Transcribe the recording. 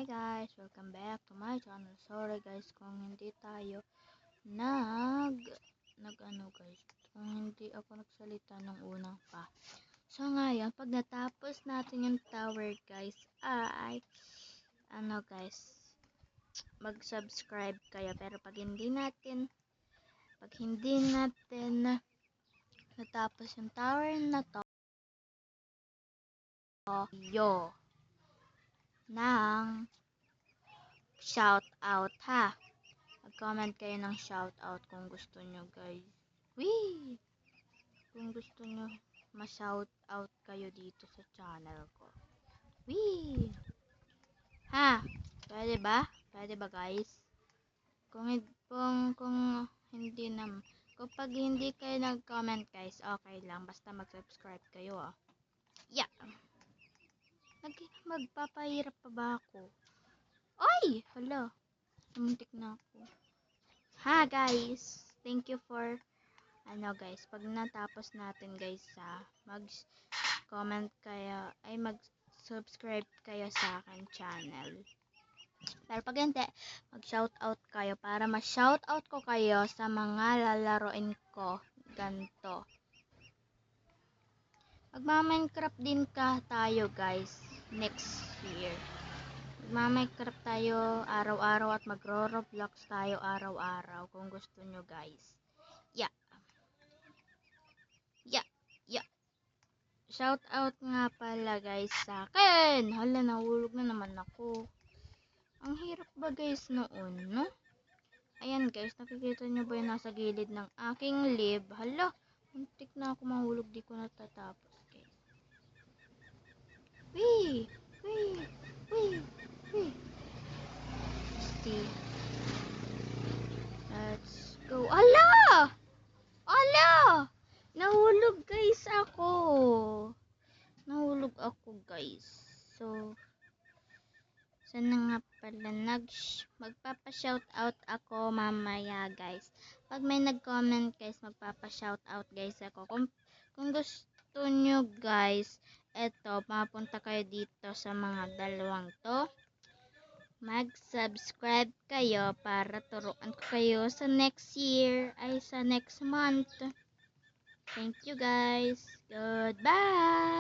Hi guys, welcome back to my channel. Sorry guys kung hindi tayo nag ano guys, kung hindi ako nagsalita ng unang pa. So ngayon, pag natapos natin yung tower guys, ay guys, mag-subscribe kayo. Pero pag hindi natin natapos yung tower na to, ng shout out ha. Mag-comment kayo ng shout out kung gusto nyo guys. Wee! Kung gusto nyo ma-shout out kayo dito sa channel ko. Wee! Ha? Pwede ba? Pwede ba guys? Kung hindi na, kapag hindi kayo nag-comment guys, okay lang. Basta mag-subscribe kayo Yeah! Magpapahirap pa ba ako? Ay! Hala. Muntik na ako. Ha guys, thank you for guys, pag natapos natin guys mag-comment kayo, ay mag-subscribe kayo sa akin channel. Pero pag hindi, mag-shoutout kayo para ma-shoutout ko kayo sa mga lalaroin ko. Ganto. Magma-Minecraft din tayo guys next year. Magma-Minecraft tayo araw-araw at magro-Roblox tayo araw-araw kung gusto nyo guys. Yeah. Shout out nga pala guys sa akin. Hala, nahulog na naman ako. Ang hirap ba guys noon, no? Ayan guys, nakikita nyo ba yung nasa gilid ng aking lib? Hala, muntik na ako mahulog, di ko natatapos guys. Wee! See. Let's go. Ala! Nahulog guys ako. Nahulog ako guys. So, sana nga pala magpapa-shoutout ako mamaya guys. Pag may nag-comment guys, magpapa-shoutout guys ako. Kung gusto nyo guys, eto, mapunta kayo dito sa mga dalawang to. Mag-subscribe kayo para turuan ko kayo sa next year, ay sa next month. Thank you guys. Goodbye.